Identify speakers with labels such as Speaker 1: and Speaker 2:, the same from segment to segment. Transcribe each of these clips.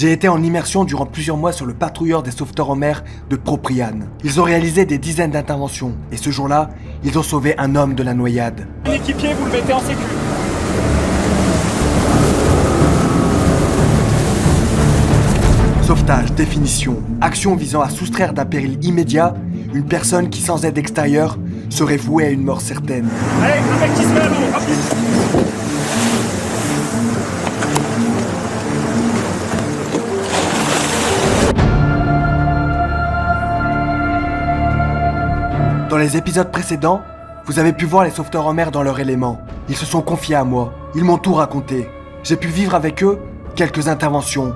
Speaker 1: J'ai été en immersion durant plusieurs mois sur le patrouilleur des sauveteurs en mer de Propriane. Ils ont réalisé des dizaines d'interventions et ce jour-là, ils ont sauvé un homme de la noyade.
Speaker 2: Un équipier, vous le mettez en sécu.
Speaker 1: Sauvetage, définition, action visant à soustraire d'un péril immédiat une personne qui sans aide extérieure serait vouée à une mort certaine.
Speaker 2: Allez, un mec qui se met à l'eau, rapide.
Speaker 1: Dans les épisodes précédents, vous avez pu voir les sauveteurs en mer dans leur élément. Ils se sont confiés à moi, ils m'ont tout raconté. J'ai pu vivre avec eux quelques interventions.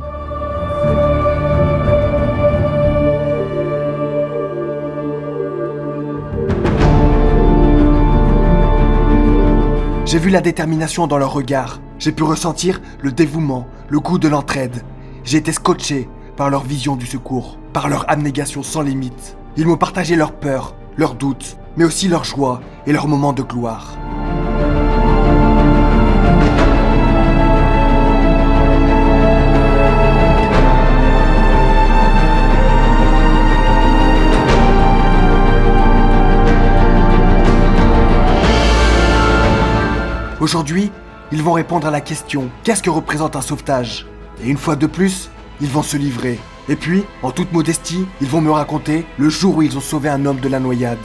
Speaker 1: J'ai vu la détermination dans leur regard. J'ai pu ressentir le dévouement, le goût de l'entraide. J'ai été scotché par leur vision du secours, par leur abnégation sans limite. Ils m'ont partagé leurs peurs, leurs doutes, mais aussi leur joie et leurs moments de gloire. Aujourd'hui, ils vont répondre à la question « Qu'est-ce que représente un sauvetage ?» Et une fois de plus, ils vont se livrer. Et puis, en toute modestie, ils vont me raconter le jour où ils ont sauvé un homme de la noyade.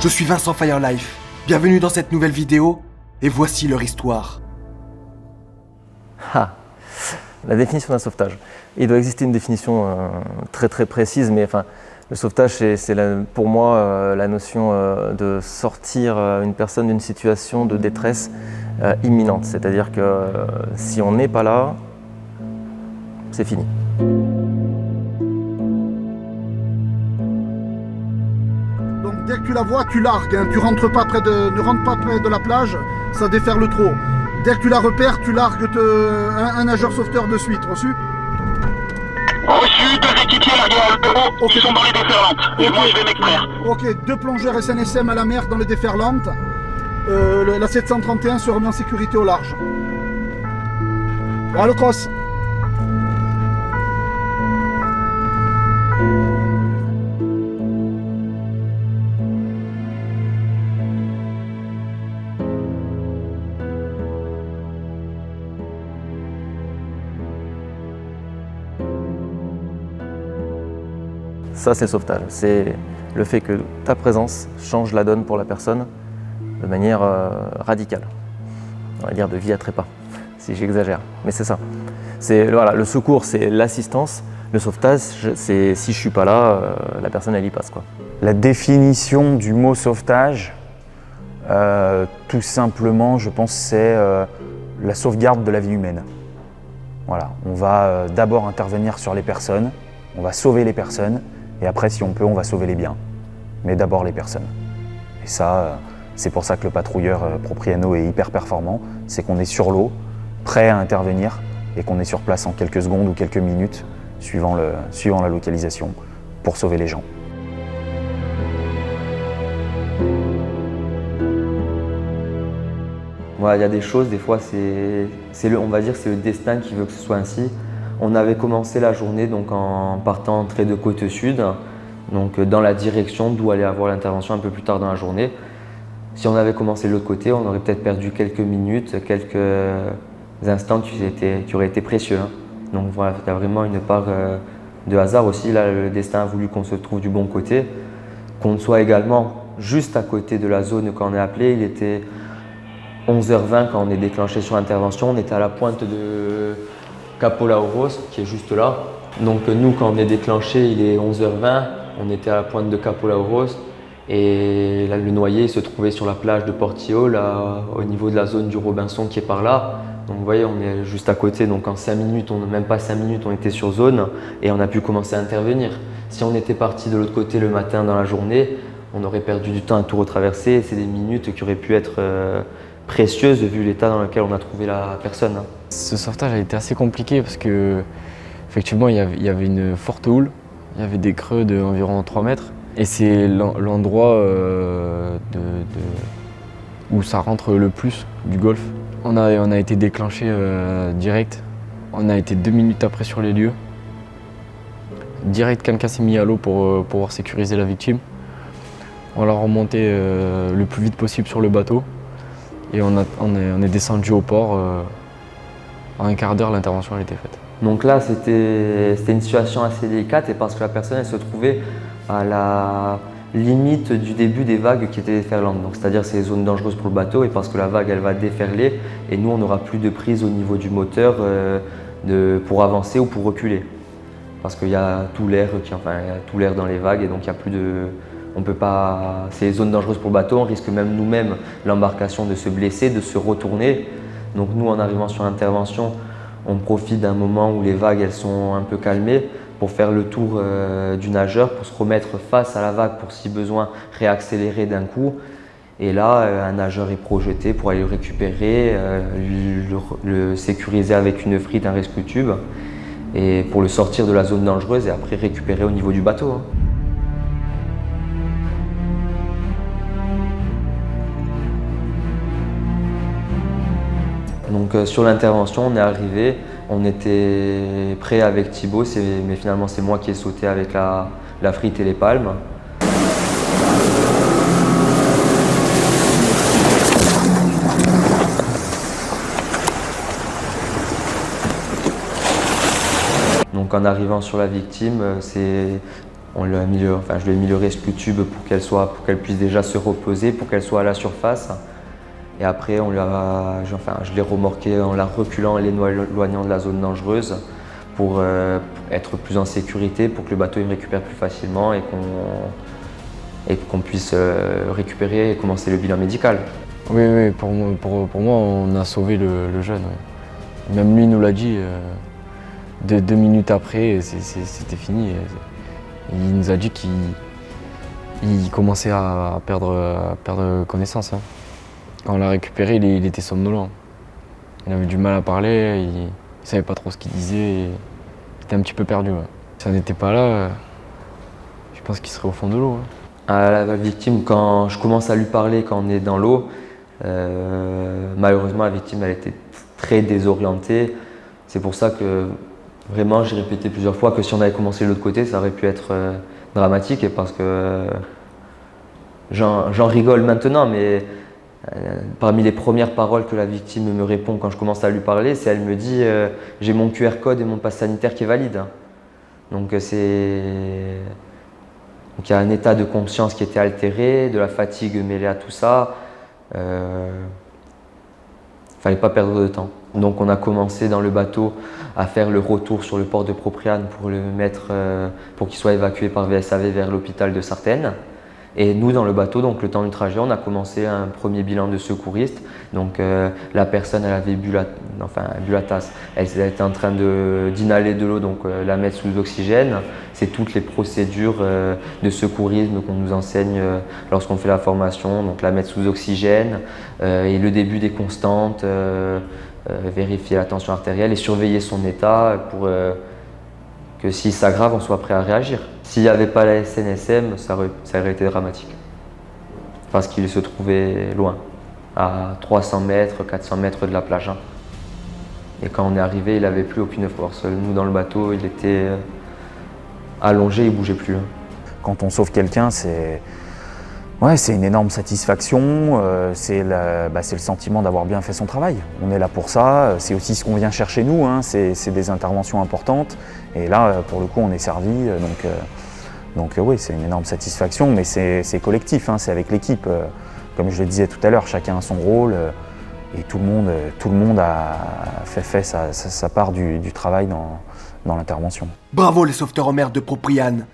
Speaker 1: Je suis Vincent Firelife. Bienvenue dans cette nouvelle vidéo. Et voici leur histoire.
Speaker 3: La définition d'un sauvetage. Il doit exister une définition très précise, mais enfin, le sauvetage, c'est pour moi la notion de sortir une personne d'une situation de détresse imminente. C'est-à-dire que si on n'est pas là, c'est fini.
Speaker 4: Donc dès que tu la vois, tu largues, hein. Ne rentre pas près de la plage, ça déferle trop. Dès que tu la repères, tu largues un nageur sauveteur de suite, reçu?
Speaker 5: Reçu, 2 équipiers largués à l'eau, qui sont dans les déferlantes. Et moi je vais m'extraire.
Speaker 4: Ok, 2 plongeurs SNSM à la mer dans les déferlantes. La 731 se remet en sécurité au large. À le cross.
Speaker 3: Ça, c'est le sauvetage. C'est le fait que ta présence change la donne pour la personne de manière radicale. On va dire de vie à trépas, si j'exagère. Mais c'est ça. Voilà, le secours, c'est l'assistance. Le sauvetage, c'est si je ne suis pas là, la personne, elle y passe, quoi.
Speaker 6: La définition du mot sauvetage, tout simplement, je pense, c'est la sauvegarde de la vie humaine. Voilà, on va d'abord intervenir sur les personnes, on va sauver les personnes, et après, si on peut, on va sauver les biens. Mais d'abord les personnes. Et ça, c'est pour ça que le patrouilleur Propriano est hyper performant, c'est qu'on est sur l'eau, prêt à intervenir, et qu'on est sur place en quelques secondes ou quelques minutes, suivant la localisation, pour sauver les gens.
Speaker 7: Voilà, il y a des choses, des fois, on va dire que c'est le destin qui veut que ce soit ainsi. On avait commencé la journée donc, en partant trait de côte sud, donc dans la direction d'où allait avoir l'intervention un peu plus tard dans la journée. Si on avait commencé de l'autre côté, on aurait peut-être perdu quelques minutes, quelques instants qui auraient été précieux. Hein. Donc voilà, il y a vraiment une part de hasard aussi. Là, le destin a voulu qu'on se trouve du bon côté, qu'on soit également juste à côté de la zone quand on est appelé. Il était 11h20 quand on est déclenché sur l'intervention. On était à la pointe de Capo Laoros, qui est juste là. Donc nous, quand on est déclenché, il est 11h20, on était à la pointe de Capo Laoros et là, le noyé se trouvait sur la plage de Portillo, là, au niveau de la zone du Robinson qui est par là. Donc vous voyez, on est juste à côté, donc en 5 minutes, même pas 5 minutes, on était sur zone et on a pu commencer à intervenir. Si on était parti de l'autre côté le matin dans la journée, on aurait perdu du temps à tout retraverser et c'est des minutes qui auraient pu être précieuse vu l'état dans lequel on a trouvé la personne.
Speaker 8: Ce sauvetage a été assez compliqué parce que effectivement il y avait une forte houle, il y avait des creux d'environ 3 mètres et c'est l'endroit où ça rentre le plus du golfe. On a été déclenché direct, on a été 2 minutes après sur les lieux. Direct, quelqu'un s'est mis à l'eau pour pouvoir sécuriser la victime. On l'a remonté le plus vite possible sur le bateau et on est descendu au port. En un quart d'heure, l'intervention elle était faite.
Speaker 7: Donc là, c'était une situation assez délicate et parce que la personne elle se trouvait à la limite du début des vagues qui étaient déferlantes. Donc c'est-à-dire c'est les zones dangereuses pour le bateau et parce que la vague elle va déferler et nous on n'aura plus de prise au niveau du moteur pour avancer ou pour reculer. Parce qu'il y a tout l'air dans les vagues et donc il y a plus de. On peut pas. C'est les zones dangereuses pour le bateau, on risque même nous-mêmes l'embarcation de se blesser, de se retourner. Donc nous en arrivant sur l'intervention, on profite d'un moment où les vagues elles sont un peu calmées pour faire le tour du nageur, pour se remettre face à la vague pour si besoin réaccélérer d'un coup. Et là, un nageur est projeté pour aller le récupérer, le sécuriser avec une frite, un rescue tube et pour le sortir de la zone dangereuse et après récupérer au niveau du bateau. Donc sur l'intervention, on est arrivé, on était prêt avec Thibaut, mais finalement c'est moi qui ai sauté avec la frite et les palmes. Donc en arrivant sur la victime, je lui ai mis le rescue tube pour qu'elle puisse déjà se reposer, pour qu'elle soit à la surface. Et après, je l'ai remorqué en la reculant et l'éloignant de la zone dangereuse pour être plus en sécurité, pour que le bateau il récupère plus facilement et qu'on puisse récupérer et commencer le bilan médical.
Speaker 8: Oui, pour moi, on a sauvé le jeune. Oui. Même lui nous l'a dit, 2 minutes après, c'était fini. Il nous a dit qu'il commençait à perdre connaissance. Hein. Quand on l'a récupéré, il était somnolent. Il avait du mal à parler, il ne savait pas trop ce qu'il disait, il était un petit peu perdu. Ouais. Si on n'était pas là, je pense qu'il serait au fond de l'eau. Ouais.
Speaker 7: À la victime, quand je commence à lui parler quand on est dans l'eau, malheureusement la victime elle était très désorientée. C'est pour ça que vraiment j'ai répété plusieurs fois que si on avait commencé de l'autre côté, ça aurait pu être dramatique et parce que j'en rigole maintenant, mais parmi les premières paroles que la victime me répond quand je commence à lui parler, c'est elle me dit j'ai mon QR code et mon passe sanitaire qui est valide. Donc il y a un état de conscience qui était altéré, de la fatigue mêlée à tout ça. Fallait pas perdre de temps. Donc on a commencé dans le bateau à faire le retour sur le port de Propriane pour le mettre, pour qu'il soit évacué par VSAV vers l'hôpital de Sartène. Et nous, dans le bateau, donc le temps du trajet, on a commencé un premier bilan de secouriste. Donc la personne, elle avait bu la tasse. Elle était en train d'inhaler de l'eau, donc la mettre sous oxygène. C'est toutes les procédures de secourisme qu'on nous enseigne lorsqu'on fait la formation. Donc la mettre sous oxygène et le début des constantes, vérifier la tension artérielle et surveiller son état pour que si ça s'aggrave, on soit prêt à réagir. S'il n'y avait pas la SNSM, ça aurait été dramatique. Parce qu'il se trouvait loin, à 300 mètres, 400 mètres de la plage. Hein. Et quand on est arrivé, il n'avait plus aucune force. Nous, dans le bateau, il était allongé, il ne bougeait plus. Hein.
Speaker 6: Quand on sauve quelqu'un, c'est une énorme satisfaction, c'est le sentiment d'avoir bien fait son travail. On est là pour ça, c'est aussi ce qu'on vient chercher nous, hein. C'est des interventions importantes. Et là, pour le coup, on est servi, donc oui, c'est une énorme satisfaction, mais c'est collectif, hein, c'est avec l'équipe. Comme je le disais tout à l'heure, chacun a son rôle et tout le monde a fait sa part du travail dans l'intervention.
Speaker 1: Bravo les sauveteurs en mer de Propriane.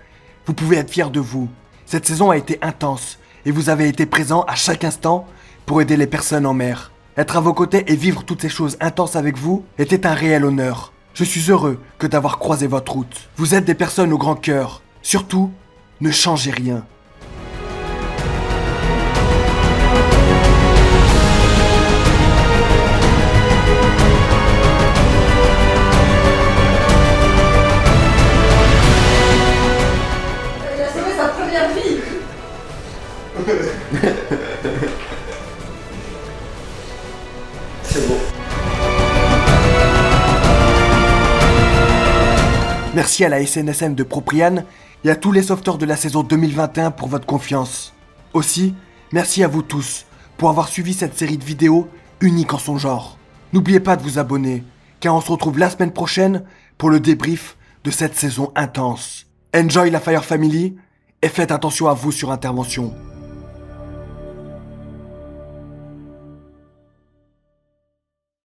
Speaker 1: Vous pouvez être fiers de vous. Cette saison a été intense et vous avez été présents à chaque instant pour aider les personnes en mer. Être à vos côtés et vivre toutes ces choses intenses avec vous était un réel honneur. Je suis heureux que d'avoir croisé votre route. Vous êtes des personnes au grand cœur. Surtout, ne changez rien. C'est bon. Merci à la SNSM de Propriane et à tous les sauveteurs de la saison 2021 pour votre confiance. Aussi, merci à vous tous pour avoir suivi cette série de vidéos unique en son genre. N'oubliez pas de vous abonner, car on se retrouve la semaine prochaine pour le débrief de cette saison intense. Enjoy la Fire Family et faites attention à vous sur intervention.